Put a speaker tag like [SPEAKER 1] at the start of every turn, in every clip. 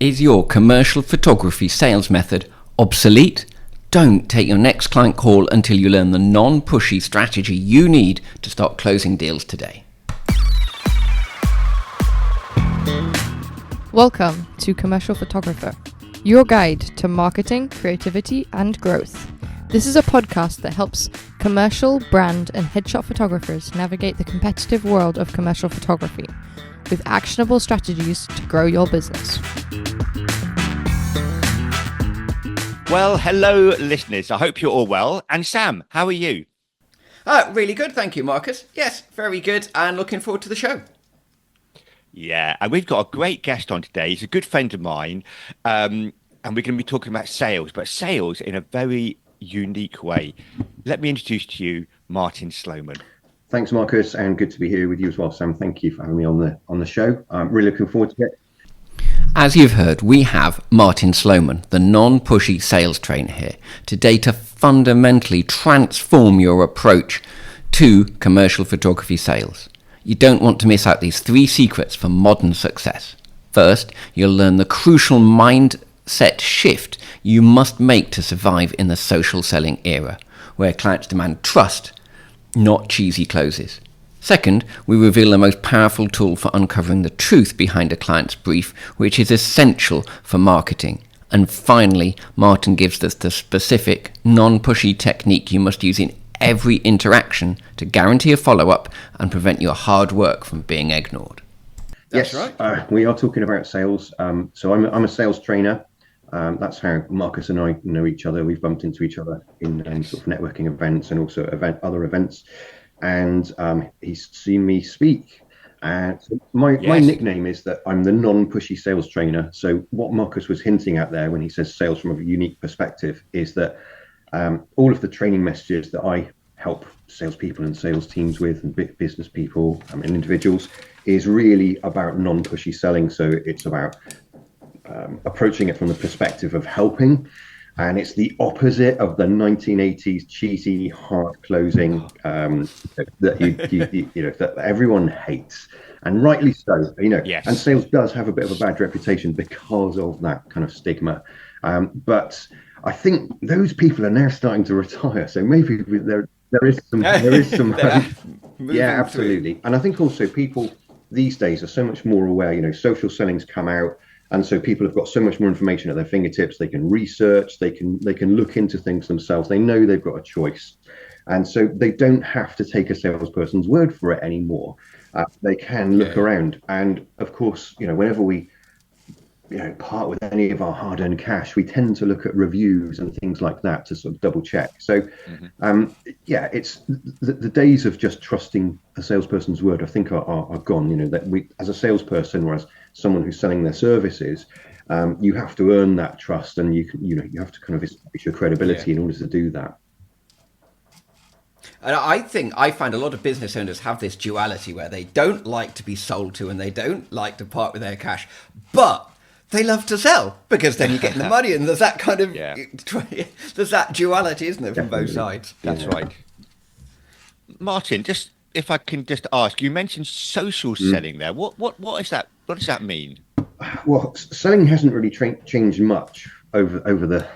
[SPEAKER 1] Is your commercial photography sales method obsolete? Don't take your next client call until you learn the non-pushy strategy you need to start closing deals today.
[SPEAKER 2] Welcome to Commercial Photographer, your guide to marketing, creativity, and growth. This is a podcast that helps commercial, brand, and headshot photographers navigate the competitive world of commercial photography with actionable strategies to grow your business.
[SPEAKER 3] Well, hello, listeners. I hope you're all well. And Sam, how are you?
[SPEAKER 1] Really good, thank you, Marcus. Yes, very good, and looking forward to the show.
[SPEAKER 3] Yeah, and we've got a great guest on today. He's a good friend of mine, and we're going to be talking about sales, but sales in a very unique way. Let me introduce to you Martyn Sloman.
[SPEAKER 4] Thanks, Marcus, and good to be here with you as well, Sam. Thank you for having me on the show. I'm really looking forward to it.
[SPEAKER 1] As you've heard, we have Martyn Sloman, the non-pushy sales trainer here, today to fundamentally transform your approach to commercial photography sales. You don't want to miss out these 3 secrets for modern success. First, you'll learn the crucial mindset shift you must make to survive in the social selling era, where clients demand trust, not cheesy closes. Second, we reveal the most powerful tool for uncovering the truth behind a client's brief, which is essential for marketing. And finally, Martyn gives us the specific, non-pushy technique you must use in every interaction to guarantee a follow-up and prevent your hard work from being ignored.
[SPEAKER 4] That's right. We are talking about sales. So I'm a sales trainer. That's how Marcus and I know each other. We've bumped into each other in sort of networking events and also other events. And he's seen me speak. So my nickname is that I'm the non-pushy sales trainer. So what Marcus was hinting at there when he says sales from a unique perspective is that all of the training messages that I help salespeople and sales teams with and business people and individuals is really about non-pushy selling. So it's about approaching it from the perspective of helping. And it's the opposite of the 1980s cheesy hard closing that everyone hates, and rightly so.
[SPEAKER 3] Yes.
[SPEAKER 4] And sales does have a bit of a bad reputation because of that kind of stigma. But I think those people are now starting to retire, so maybe there is some. Yeah, absolutely. And I think also people these days are so much more aware. Social selling's come out. And so people have got so much more information at their fingertips. They can research, they can look into things themselves. They know they've got a choice. And so they don't have to take a salesperson's word for it anymore. They can look around. And of course, whenever we part with any of our hard-earned cash, we tend to look at reviews and things like that to sort of double check. So it's the days of just trusting a salesperson's word, I think are gone. That we, as a salesperson or as someone who's selling their services, you have to earn that trust, and you have to kind of establish your credibility in order to do that.
[SPEAKER 1] And I find a lot of business owners have this duality where they don't like to be sold to and they don't like to part with their cash, but they love to sell because then you're getting the money, and there's that kind of there's that duality, isn't it, from both sides?
[SPEAKER 3] That's right. Martyn, just if I can just ask, you mentioned social selling there. What is that? What does that mean? Well,
[SPEAKER 4] selling hasn't really changed much over the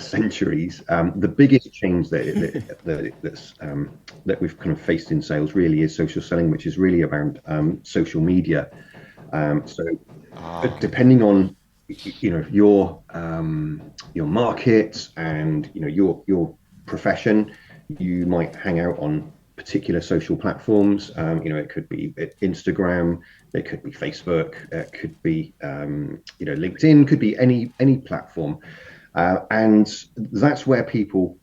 [SPEAKER 4] centuries. The biggest change that we've kind of faced in sales really is social selling, which is really around social media. Depending on your market and your profession, you might hang out on particular social platforms. It could be Instagram, it could be Facebook, it could be LinkedIn, could be any platform, and that's where people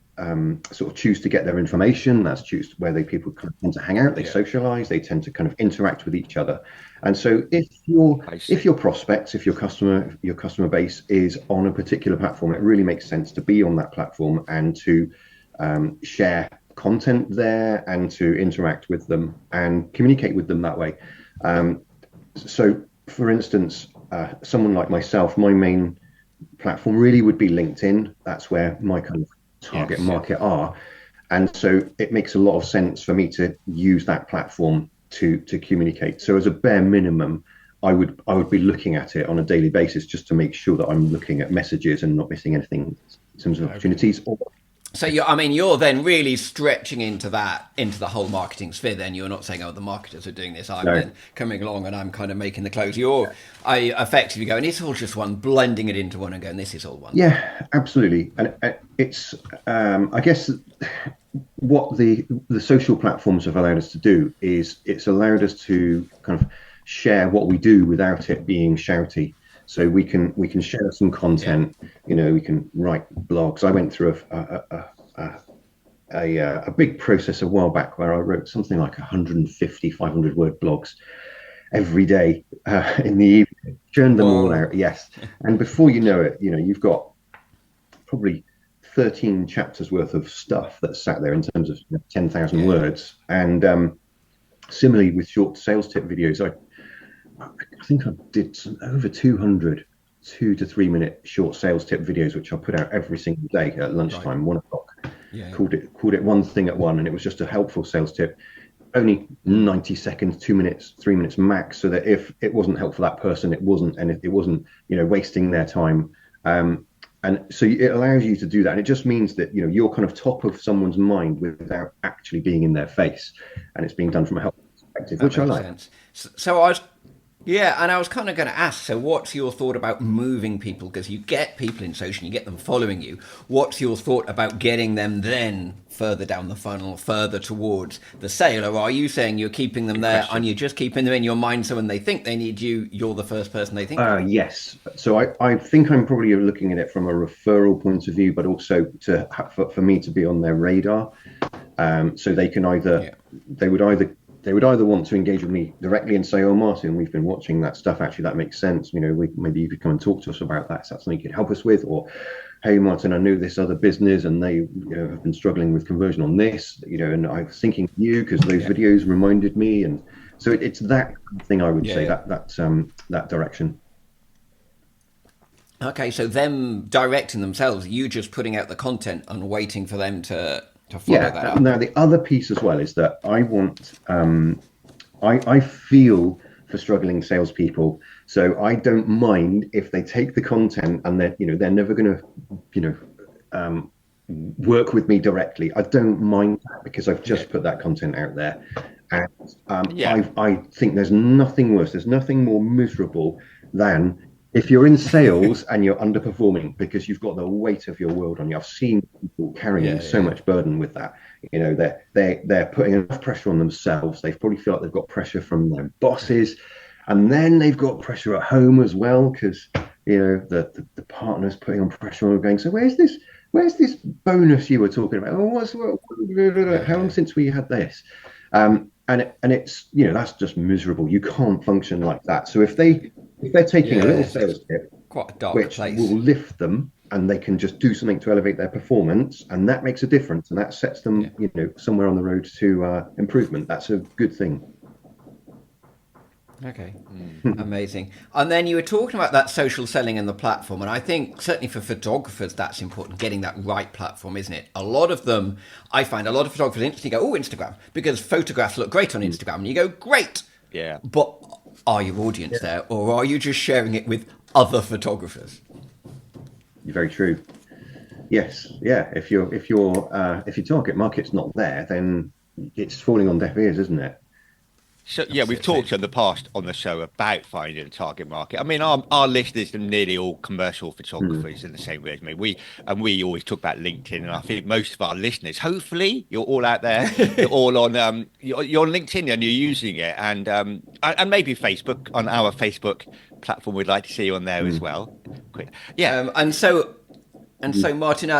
[SPEAKER 4] sort of choose to get their information. That's where people kind of tend to hang out. They socialize. They tend to kind of interact with each other. And so, if your prospects, if your customer base is on a particular platform, it really makes sense to be on that platform and to share content there and to interact with them and communicate with them that way. So, for instance, someone like myself, my main platform really would be LinkedIn. That's where my kind of target market are, and so it makes a lot of sense for me to use that platform to communicate. So as a bare minimum, I would be looking at it on a daily basis just to make sure that I'm looking at messages and not missing anything in terms of opportunities.
[SPEAKER 1] So you're then really stretching into the whole marketing sphere. Then you're not saying, "Oh, the marketers are doing this. I'm
[SPEAKER 4] No.
[SPEAKER 1] then coming along and I'm kind of making the clothes." I effectively go, and it's all just one, blending it into one and going, "This is all one."
[SPEAKER 4] Yeah, absolutely. And it's, I guess, what the social platforms have allowed us to do is it's allowed us to kind of share what we do without it being shouty. So we can share some content. We can write blogs. I went through a big process a while back where I wrote something like 150, 500 word blogs every day in the evening, churned them all out. Yes. And before you know it, you've got probably 13 chapters worth of stuff that's sat there in terms of 10,000 words. And similarly with short sales tip videos, I think I did over 200 2 to 3 minute short sales tip videos, which I put out every single day at lunchtime, 1 o'clock. Called it one thing at one, and it was just a helpful sales tip. Only 90 seconds, 2 minutes, 3 minutes max, so that if it wasn't helpful for that person, it wasn't, and it wasn't, wasting their time. And so it allows you to do that, and it just means that you're kind of top of someone's mind without actually being in their face, and it's being done from a helpful perspective, which I like.
[SPEAKER 1] Sense. So and I was kind of going to ask, so what's your thought about moving people? Because you get people in social, you get them following you. What's your thought about getting them then further down the funnel, further towards the sale? Or are you saying you're keeping them there and you're just keeping them in your mind, so when they think they need you, you're the first person they think of?
[SPEAKER 4] Yes. So I think I'm probably looking at it from a referral point of view, but also for me to be on their radar. So they can they would either want to engage with me directly and say, "Oh, Martyn, we've been watching that stuff. Actually, that makes sense. Maybe you could come and talk to us about that. Is that something you could help us with?" Or, "Hey, Martyn, I know this other business and they have been struggling with conversion on this. And I was thinking of you because those videos reminded me." And so it's that thing, I would say, that direction.
[SPEAKER 1] Okay, so them directing themselves, you just putting out the content and waiting for them to follow that up.
[SPEAKER 4] Now the other piece as well is that I want, I feel for struggling salespeople, so I don't mind if they take the content and they're never going to, work with me directly. I don't mind that because I've just put that content out there, and I think there's nothing worse. There's nothing more miserable than if you're in sales and you're underperforming because you've got the weight of your world on you. I've seen people carrying so much burden with that. They're putting enough pressure on themselves. They probably feel like they've got pressure from their bosses, and then they've got pressure at home as well because the partner's putting on pressure on them, going, "So where's this bonus you were talking about? How long since we had this?" And it's that's just miserable. You can't function like that. So if they're taking a little sales tip,
[SPEAKER 1] quite a dark
[SPEAKER 4] which
[SPEAKER 1] place,
[SPEAKER 4] will lift them, and they can just do something to elevate their performance, and that makes a difference, and that sets them somewhere on the road to improvement. That's a good thing.
[SPEAKER 1] Okay, amazing. And then you were talking about that social selling in the platform, and I think certainly for photographers that's important, getting that right platform, isn't it? I find a lot of photographers instantly go, "Oh, Instagram," because photographs look great on Instagram, and you go, "Great."
[SPEAKER 3] Yeah.
[SPEAKER 1] But are your audience there, or are you just sharing it with other photographers?
[SPEAKER 4] Very true. Yes. Yeah. If your target market's not there, then it's falling on deaf ears, isn't it?
[SPEAKER 3] So we've talked in the past on the show about finding a target market. I mean, our listeners are nearly all commercial photographers in the same way as me. We always talk about LinkedIn, and I think most of our listeners, hopefully, you're all out there, you're all on you're on LinkedIn and you're using it, and maybe Facebook, on our Facebook platform. We'd like to see you on there as well.
[SPEAKER 1] And so Martyn,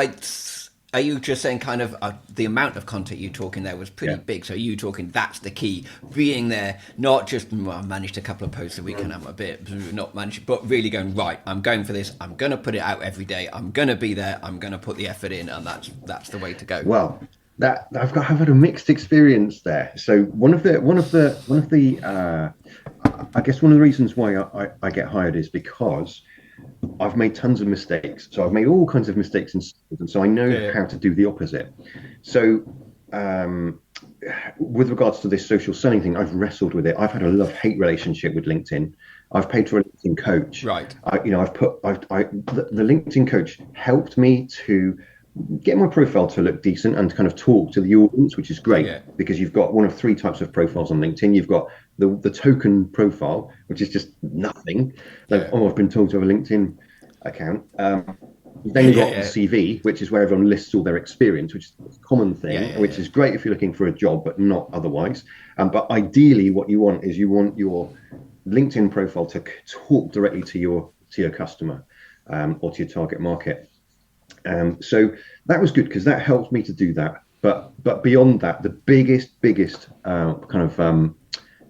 [SPEAKER 1] are you just saying kind of the amount of content you talk in there was pretty big? So are you talking that's the key, being there, not just I managed a couple of posts a week and I'm a bit not managed, but really going, right, I'm going for this, I'm going to put it out every day, I'm going to be there, I'm going to put the effort in, and that's the way to go.
[SPEAKER 4] Well, I've had a mixed experience there. So one of the I guess one of the reasons why I get hired is because I've made tons of mistakes. So I've made all kinds of mistakes in sales, and so I know how to do the opposite. So with regards to this social selling thing, I've wrestled with it. I've had a love-hate relationship with LinkedIn. I've paid for a LinkedIn coach.
[SPEAKER 1] Right.
[SPEAKER 4] The LinkedIn coach helped me to get my profile to look decent and to kind of talk to the audience, which is great because you've got one of three types of profiles on LinkedIn. You've got the token profile, which is just nothing. Like, I've been told to have a LinkedIn account. You've then got the CV, which is where everyone lists all their experience, which is a common thing, which is great if you're looking for a job, but not otherwise. But ideally, what you want is your LinkedIn profile to talk directly to your customer or to your target market. So that was good because that helped me to do that. But beyond that, the biggest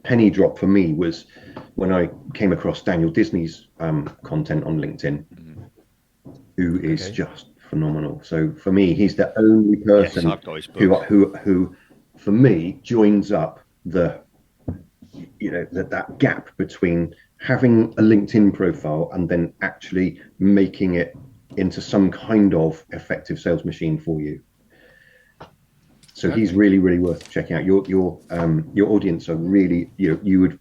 [SPEAKER 4] penny drop for me was when I came across Daniel Disney's content on LinkedIn, who is just phenomenal. So for me, he's the only person who for me joins up that gap between having a LinkedIn profile and then actually making it into some kind of effective sales machine for you. So he's really, really worth checking out. Your audience are really, you would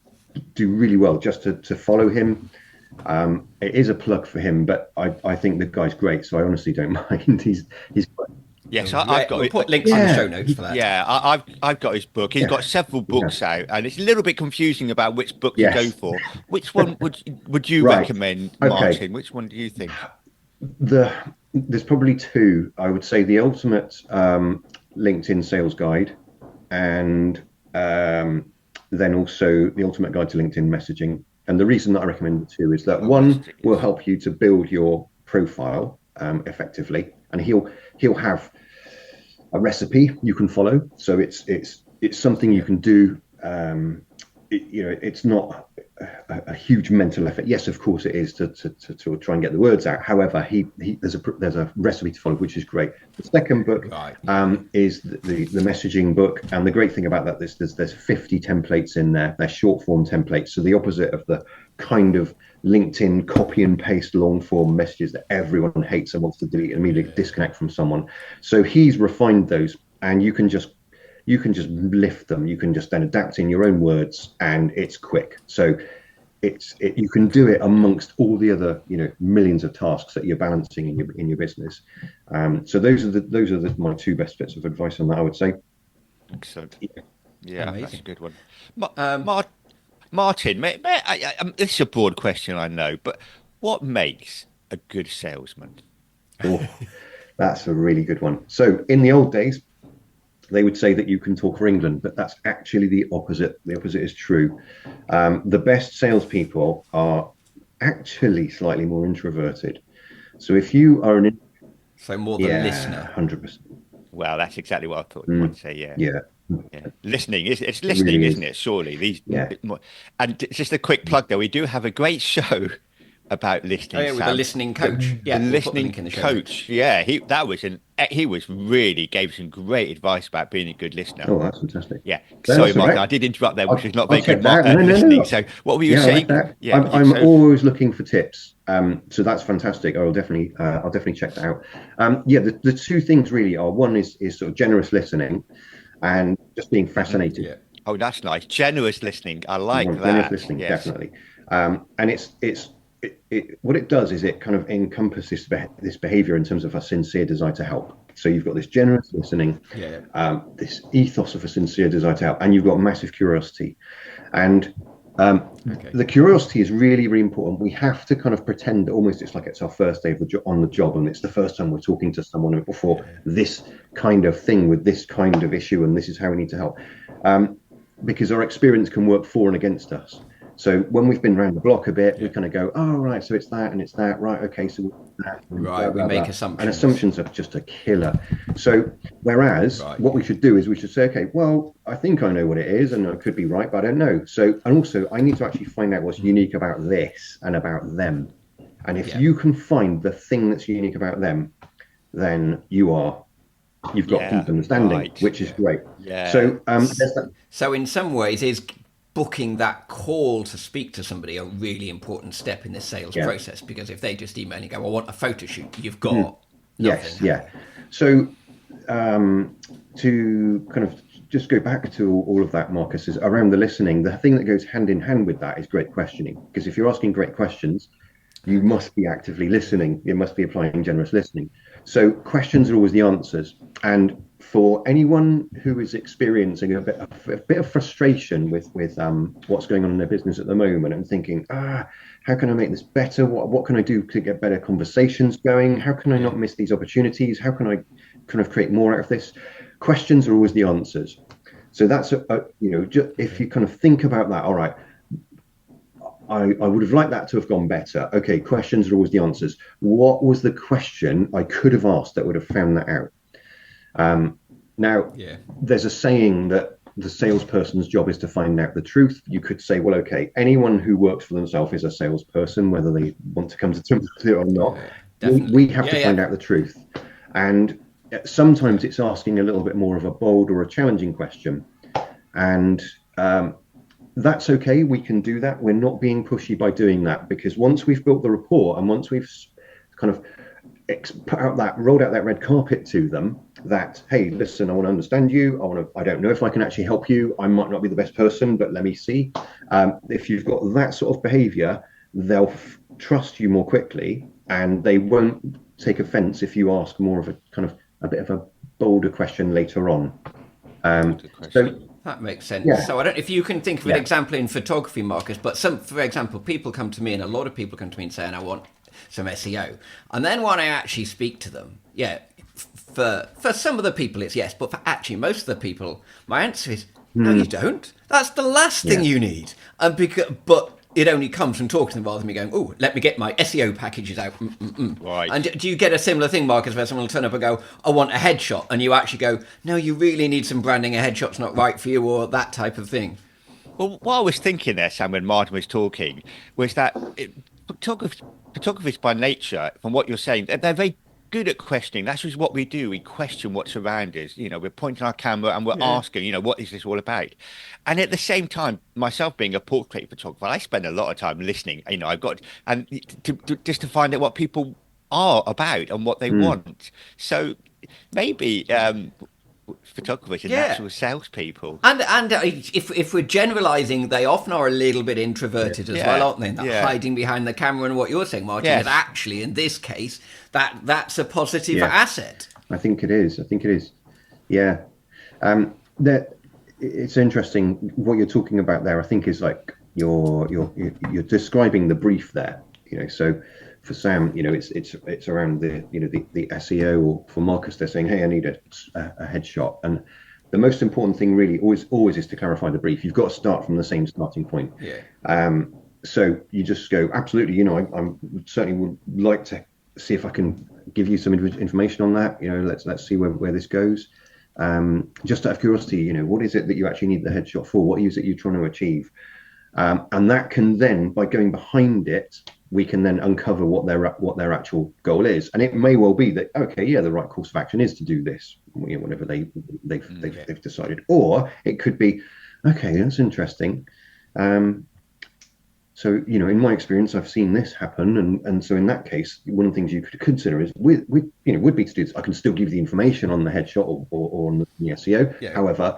[SPEAKER 4] do really well just to follow him. It is a plug for him, but I think the guy's great, so I honestly don't mind. He's great.
[SPEAKER 3] Yes, I've got.
[SPEAKER 1] We'll put links in the show notes for that.
[SPEAKER 3] Yeah, I've got his book. He's got several books out, and it's a little bit confusing about which book to go for. Which one would you recommend, Martyn? Which one do you think?
[SPEAKER 4] There's probably two. I would say the ultimate LinkedIn sales guide, and then also the ultimate guide to LinkedIn messaging. And the reason that I recommend the two is that one will help you to build your profile effectively, and he'll have a recipe you can follow. So it's something you can do. It's not a huge mental effort. Yes, of course it is to try and get the words out. However, there's a recipe to follow, which is great. The second book is the messaging book, and the great thing about that is there's 50 templates in there. They're short form templates, so the opposite of the kind of LinkedIn copy and paste long form messages that everyone hates and wants to delete and immediately disconnect from someone. So he's refined those, and you can just lift them. You can just then adapt in your own words, and it's quick. So you can do it amongst all the other millions of tasks that you're balancing in your business. So those are my two best bits of advice on that, I would say.
[SPEAKER 3] Excellent. Yeah, amazing. That's a good one. Martyn, this is a broad question, I know, but what makes a good salesman?
[SPEAKER 4] Oh, that's a really good one. So in the old days, they would say that you can talk for England, but that's actually the opposite. The opposite is true. The best salespeople are actually slightly more introverted. So if you are
[SPEAKER 1] more the listener,
[SPEAKER 4] 100%.
[SPEAKER 3] Well, that's exactly what I thought you might say. Yeah. Listening it's listening,
[SPEAKER 4] really
[SPEAKER 3] isn't it? Surely and just a quick plug there. We do have a great show about listening.
[SPEAKER 1] With the listening coach.
[SPEAKER 3] The listening coach. He was really gave some great advice about being a good listener.
[SPEAKER 4] Oh, that's fantastic.
[SPEAKER 3] Yeah. Sorry, Martyn, right. I did interrupt there, which is not very good listening. So what were you saying?
[SPEAKER 4] I'm always looking for tips. So that's fantastic. I'll definitely check that out. The two things really are, one is sort of generous listening and just being fascinated.
[SPEAKER 3] Yeah. Oh, that's nice. Generous listening. I like that.
[SPEAKER 4] Generous listening, definitely. And it's what it does is it kind of encompasses this behavior in terms of a sincere desire to help. So you've got this generous listening, this ethos of a sincere desire to help, and you've got massive curiosity. And the curiosity is really, really important. We have to kind of pretend almost it's like it's our first day on the job, and it's the first time we're talking to someone before this kind of thing with this kind of issue, and this is how we need to help. Because our experience can work for and against us. So when we've been around the block a bit, we kind of go, oh, right, so it's that and it's that. Right, okay, so that.
[SPEAKER 1] Right, we make assumptions.
[SPEAKER 4] And assumptions are just a killer. So whereas what we should do is we should say, okay, well, I think I know what it is and I could be right, but I don't know. So, and also I need to actually find out what's unique about this and about them. And if you can find the thing that's unique about them, then you've got deep understanding, which is great.
[SPEAKER 3] Yeah.
[SPEAKER 4] So,
[SPEAKER 1] so in some ways is booking that call to speak to somebody a really important step in the sales process, because if they just email and go, I want a photo shoot, you've got nothing.
[SPEAKER 4] So to kind of just go back to all of that, Marcus, is around the listening. The thing that goes hand in hand with that is great questioning. Because if you're asking great questions, you must be actively listening. You must be applying generous listening. So questions are always the answers. And for anyone who is experiencing a bit of frustration with what's going on in their business at the moment and thinking, how can I make this better? What can I do to get better conversations going? How can I not miss these opportunities? How can I kind of create more out of this? Questions are always the answers. So that's if you kind of think about that, all right, I would have liked that to have gone better. Okay, questions are always the answers. What was the question I could have asked that would have found that out? Now, there's a saying that the salesperson's job is to find out the truth. You could say, well, okay, anyone who works for themselves is a salesperson, whether they want to come to terms with it or not. We have to find out the truth. And sometimes it's asking a little bit more of a bold or a challenging question. And that's okay. We can do that. We're not being pushy by doing that, because once we've built the rapport and once we've kind of rolled out that red carpet to them, that, hey, listen, I want to understand you. I don't know if I can actually help you. I might not be the best person, but let me see. If you've got that sort of behavior, they'll trust you more quickly, and they won't take offense if you ask more of a bit of a bolder question later on. So
[SPEAKER 1] that makes sense.
[SPEAKER 4] Yeah.
[SPEAKER 1] So I don't know if you can think of an example in photography, Marcus, but for example, people come to me, and a lot of people come to me and saying, I want some SEO. And then when I actually speak to them, for some of the people it's yes, but for actually most of the people, my answer is, no, you don't. That's the last thing you need. But it only comes from talking to them rather than me going, oh, let me get my SEO packages out.
[SPEAKER 3] Right.
[SPEAKER 1] And do you get a similar thing, Marcus, where someone will turn up and go, I want a headshot, and you actually go, no, you really need some branding, a headshot's not right for you, or that type of thing?
[SPEAKER 3] Well, what I was thinking there, Sam, when Martyn was talking, was that photographers by nature, from what you're saying, they're very good at questioning. That's just what we do. We question what's around us. We're pointing our camera and we're asking, what is this all about? And at the same time, myself being a portrait photographer, I spend a lot of time listening. I've got just to find out what people are about and what they want. So maybe photographers are natural salespeople.
[SPEAKER 1] And if we're generalising, they often are a little bit introverted as well, aren't they? That hiding behind the camera, and what you're saying, Martyn, is actually, in this case, that's a positive asset.
[SPEAKER 4] I think it is. Yeah. It's interesting what you're talking about there. I think is like you're describing the brief there. So for Sam, it's around the SEO, or for Marcus, they're saying, hey, I need a headshot. And the most important thing really always is to clarify the brief. You've got to start from the same starting point. So you just go, absolutely, I certainly would like to see if I can give you some information on that. Let's see where this goes. Just out of curiosity, what is it that you actually need the headshot for? What is it you're trying to achieve? And that can then, by going behind it, we can then uncover what their actual goal is. And it may well be that, okay, the right course of action is to do this, whatever they've decided. Or it could be, okay, that's interesting. So, in my experience, I've seen this happen. And so in that case, one of the things you could consider is would be to do this. I can still give you the information on the headshot or on the SEO.
[SPEAKER 1] Yeah.
[SPEAKER 4] However,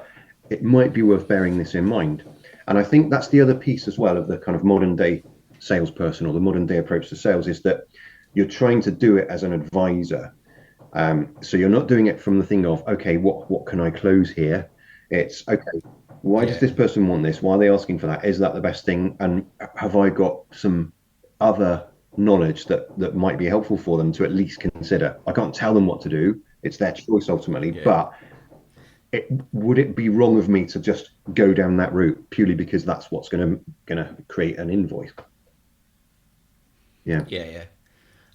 [SPEAKER 4] it might be worth bearing this in mind. And I think that's the other piece as well of the kind of modern day salesperson, or the modern day approach to sales, is that you're trying to do it as an advisor. So you're not doing it from the thing of, okay, what can I close here? It's, okay, why does this person want this? Why are they asking for that? Is that the best thing? And have I got some other knowledge that might be helpful for them to at least consider? I can't tell them what to do. It's their choice ultimately, but would it be wrong of me to just go down that route purely because that's what's going to create an invoice? Yeah.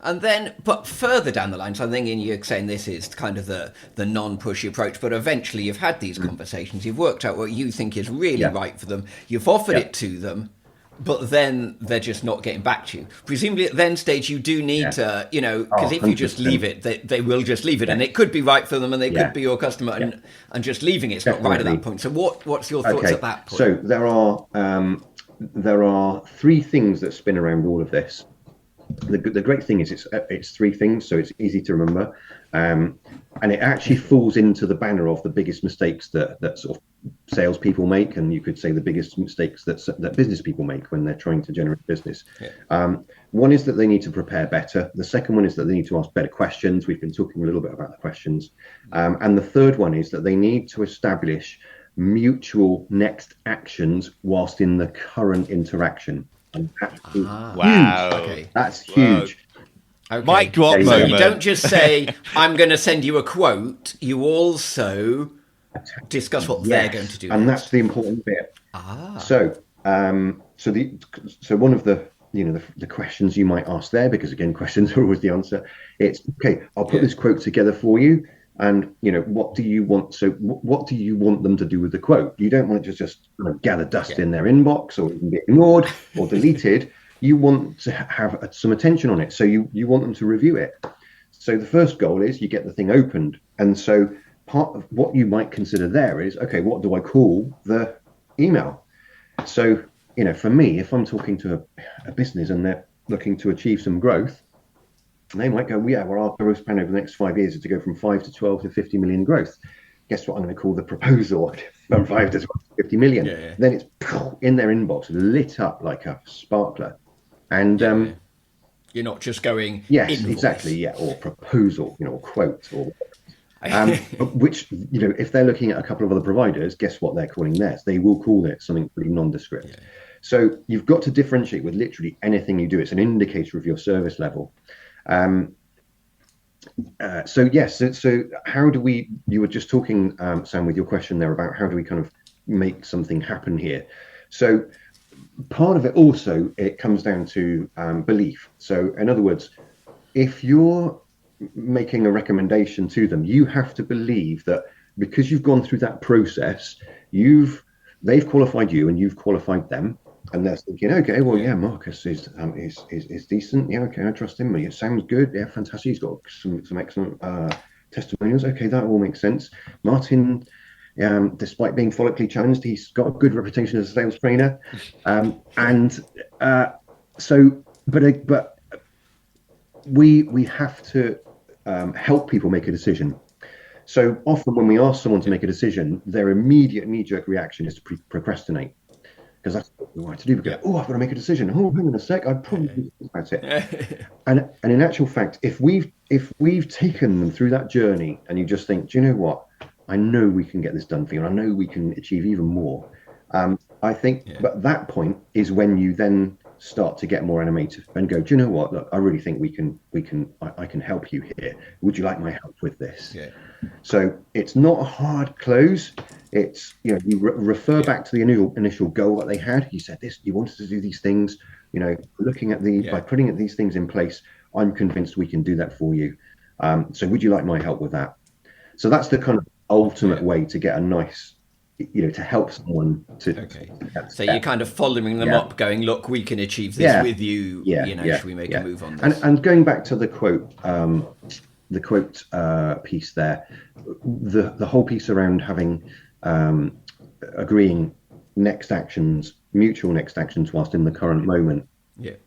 [SPEAKER 1] And then, but further down the line, so I'm thinking you're saying this is kind of the non-pushy approach, but eventually you've had these conversations, you've worked out what you think is really right for them, you've offered it to them, but then they're just not getting back to you. Presumably at then stage you do need to, because if you just leave it, they will just leave it, and it could be right for them, and they could be your customer, and just leaving it's not right at that point. So what's your thoughts at that point?
[SPEAKER 4] So there are three things that spin around all of this. the great thing is it's three things, so it's easy to remember, and it actually falls into the banner of the biggest mistakes that sort of salespeople make, and you could say the biggest mistakes that business people make when they're trying to generate business. One is that they need to prepare better. The second one is that they need to ask better questions. We've been talking a little bit about the questions, and the third one is that they need to establish mutual next actions whilst in the current interaction. And that's
[SPEAKER 3] Wow.
[SPEAKER 1] Okay.
[SPEAKER 4] That's huge.
[SPEAKER 1] Okay.
[SPEAKER 3] Mic drop
[SPEAKER 4] So
[SPEAKER 1] So
[SPEAKER 3] moment.
[SPEAKER 1] you don't just say, I'm going to send you a quote. You also discuss what they're going to do
[SPEAKER 4] and
[SPEAKER 1] next.
[SPEAKER 4] that's the important bit. So one of the the questions you might ask there, because again, questions are always the answer. It's okay, I'll put this quote together for you, and what do you want? So what do you want them to do with the quote? You don't want it to just gather dust in their inbox or even get ignored or deleted. You want to have some attention on it, so you want them to review it. So the first goal is you get the thing opened, and so part of what you might consider there is, okay, what do I call the email? So for me, if I'm talking to a business and they're looking to achieve some growth, they might go, yeah, well, our growth plan over the next 5 years is to go from 5 to 12 to 50 million growth. Guess what I'm going to call the proposal? From 5 to 12 to 50 million. Then it's in their inbox, lit up like a sparkler. And
[SPEAKER 1] You're not just going,
[SPEAKER 4] yes,
[SPEAKER 1] invoice.
[SPEAKER 4] exactly, or proposal, or quote, or which if they're looking at a couple of other providers, guess what they're calling theirs? They will call it something pretty nondescript. So you've got to differentiate with literally anything you do. It's an indicator of your service level. So how do we? You were just talking, Sam, with your question there about how do we kind of make something happen here. So part of it also, it comes down to belief. So in other words, if you're making a recommendation to them, you have to believe that because you've gone through that process, they've qualified you and you've qualified them, and they're thinking, okay, well, yeah, Marcus is decent. Yeah, okay, I trust him. It sounds good. Yeah, fantastic. He's got some excellent testimonials. Okay, that all makes sense. Martyn, despite being follically challenged, he's got a good reputation as a sales trainer, but we have to help people make a decision. So often when we ask someone to make a decision, their immediate knee-jerk reaction is to procrastinate, because that's what we want to do. We go, oh, I've got to make a decision. Oh, hang on a sec, I probably think about it. And in actual fact, if we've taken them through that journey, and you just think, do you know what? I know we can get this done for you, and I know we can achieve even more. I think, but that point is when you then start to get more animated and go, do you know what? Look, I really think I can help you here. Would you like my help with this? So it's not a hard close. It's you refer back to the initial goal that they had. You said this, you wanted to do these things. Looking at by putting these things in place, I'm convinced we can do that for you. So would you like my help with that? So that's the kind of ultimate way to get a nice, to help someone to.
[SPEAKER 1] So you're kind of following them up, going, look, we can achieve this with you. Should we make a move on this?
[SPEAKER 4] And going back to the quote piece there, the whole piece around having agreeing mutual next actions whilst in the current moment. You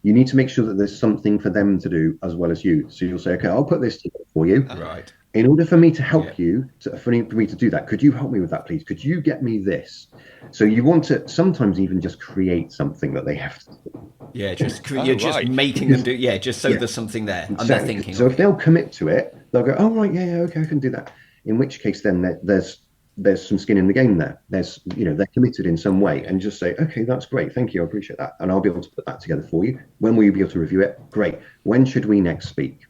[SPEAKER 4] need to make sure that there's something for them to do as well as you. So you'll say, okay, I'll put this together for you.
[SPEAKER 1] Right.
[SPEAKER 4] In order for me to help you, for me to do that, could you help me with that, please? Could you get me this? So you want to sometimes even just create something that they have to do.
[SPEAKER 1] Yeah, just making them do. Yeah, just so there's something there, and they're thinking.
[SPEAKER 4] So if they'll commit to it, they'll go, oh right, okay, I can do that. In which case, then there's some skin in the game there. There's they're committed in some way, and just say, okay, that's great, thank you, I appreciate that, and I'll be able to put that together for you. When will you be able to review it? Great. When should we next speak?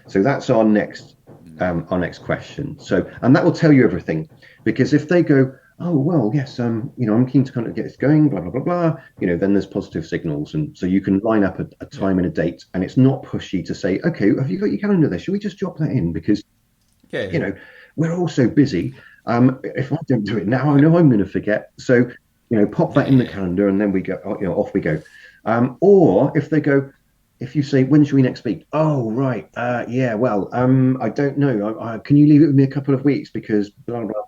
[SPEAKER 4] So that's our next question. So, and that will tell you everything, because if they go, oh well, yes, I'm keen to kind of get this going, blah blah blah blah, then there's positive signals, and so you can line up a time and a date, and it's not pushy to say, okay, have you got your calendar there? Should we just drop that in? Because we're all so busy. If I don't do it now, I know I'm going to forget. So pop that in the calendar, and then we go, off we go. Or if they go, if you say, when should we next speak? Oh, right. I don't know. Can you leave it with me a couple of weeks because blah, blah.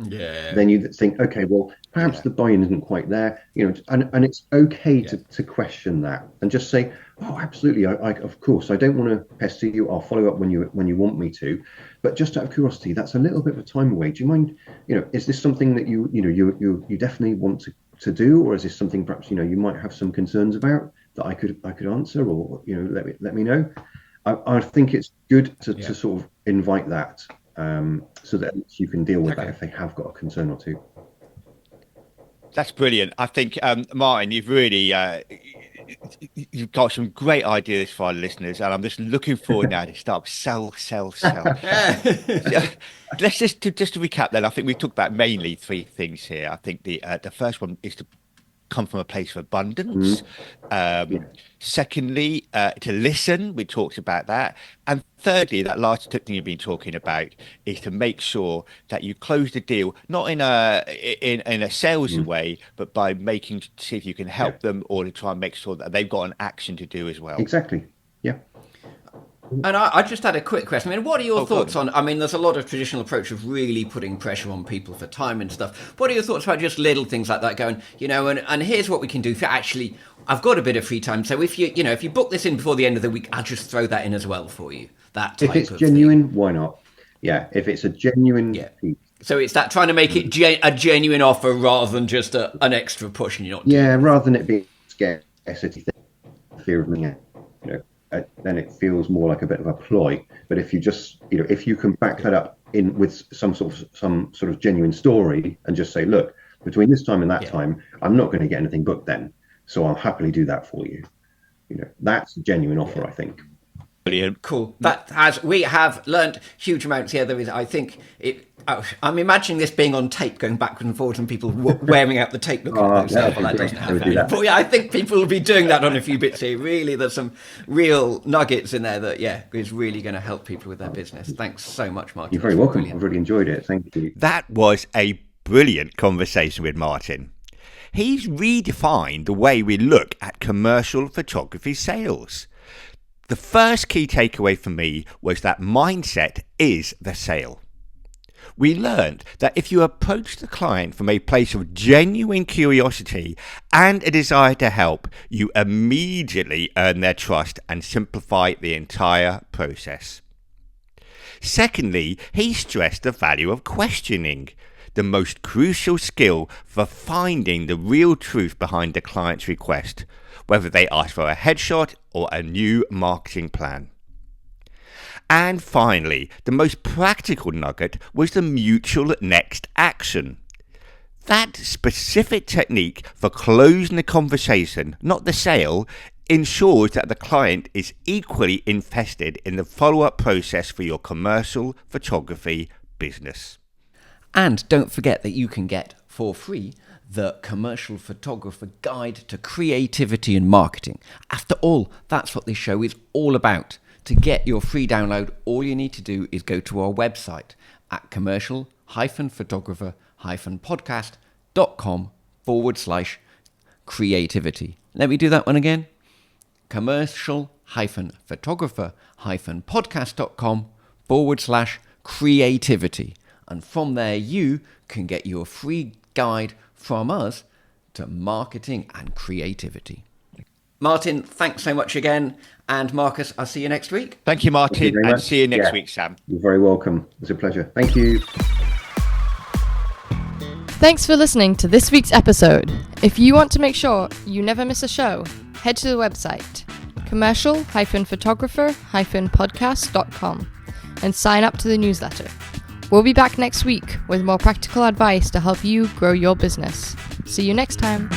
[SPEAKER 4] then you think, okay, well, perhaps the buy-in isn't quite there, and it's okay to question that and just say, oh, absolutely, I of course, I don't want to pester you. I'll follow up when you want me to, but just out of curiosity, that's a little bit of time away. Do you mind, is this something that you definitely want to do, or is this something perhaps you might have some concerns about that I could answer, or let me know. I think it's good to sort of invite that, so that you can deal with that if they have got a concern or two.
[SPEAKER 3] That's brilliant. I think, Martyn, you've really you've got some great ideas for our listeners, and I'm just looking forward now to start sell. Let's just to recap. Then I think we've talked about mainly three things here. I think the first one is to come from a place of abundance. Secondly, to listen. We talked about that. And thirdly, that last thing you've been talking about is to make sure that you close the deal, not in a salesy way, but by see if you can help them, or to try and make sure that they've got an action to do as well.
[SPEAKER 4] Exactly. Yeah.
[SPEAKER 1] And I just had a quick question. I mean, what are your thoughts on? I mean, there's a lot of traditional approach of really putting pressure on people for time and stuff. What are your thoughts about just little things like that? Going, and here's what we can do for actually. I've got a bit of free time, so if if you book this in before the end of the week, I'll just throw that in as well for you. That type
[SPEAKER 4] if it's
[SPEAKER 1] of
[SPEAKER 4] genuine,
[SPEAKER 1] thing.
[SPEAKER 4] Why not? Yeah, if it's a genuine piece.
[SPEAKER 1] So it's that trying to make it a genuine offer rather than just an extra push, and you're not.
[SPEAKER 4] Yeah, rather than it being scarcity thing, fear of missing out. Then it feels more like a bit of a ploy. But if you just, if you can back that up in with some sort of genuine story and just say, look, between this time and that time, I'm not going to get anything booked then, so I'll happily do that for you. That's a genuine offer, I think.
[SPEAKER 3] Brilliant.
[SPEAKER 1] Cool. We have learnt huge amounts here. There is, I think, I'm imagining this being on tape, going backwards and forwards, and people wearing out the tape looking at those stuff. That doesn't happen. But I think people will be doing that on a few bits here. Really, there's some real nuggets in there that, is really going to help people with their business. Thanks so much, Martyn.
[SPEAKER 4] You're very welcome. I've really enjoyed it. Thank you.
[SPEAKER 3] That was a brilliant conversation with Martyn. He's redefined the way we look at commercial photography sales. The first key takeaway for me was that mindset is the sale. We learned that if you approach the client from a place of genuine curiosity and a desire to help, you immediately earn their trust and simplify the entire process. Secondly, he stressed the value of questioning, the most crucial skill for finding the real truth behind the client's request, whether they ask for a headshot or a new marketing plan. And finally, the most practical nugget was the mutual next action. That specific technique for closing the conversation, not the sale, ensures that the client is equally invested in the follow-up process for your commercial photography business.
[SPEAKER 1] And don't forget that you can get for free the Commercial Photographer Guide to Creativity and Marketing. After all, that's what this show is all about. To get your free download, all you need to do is go to our website at commercial-photographer-podcast.com/creativity. Let me do that one again. commercial-photographer-podcast.com/creativity. And from there, you can get your free guide from us to marketing and creativity. Martyn, thanks so much again. And Marcus, I'll see you next week.
[SPEAKER 3] Thank you, Martyn, and see you next week, Sam.
[SPEAKER 4] You're very welcome. It's a pleasure. Thank you.
[SPEAKER 2] Thanks for listening to this week's episode. If you want to make sure you never miss a show, head to the website commercial-photographer-podcast.com and sign up to the newsletter. We'll be back next week with more practical advice to help you grow your business. See you next time.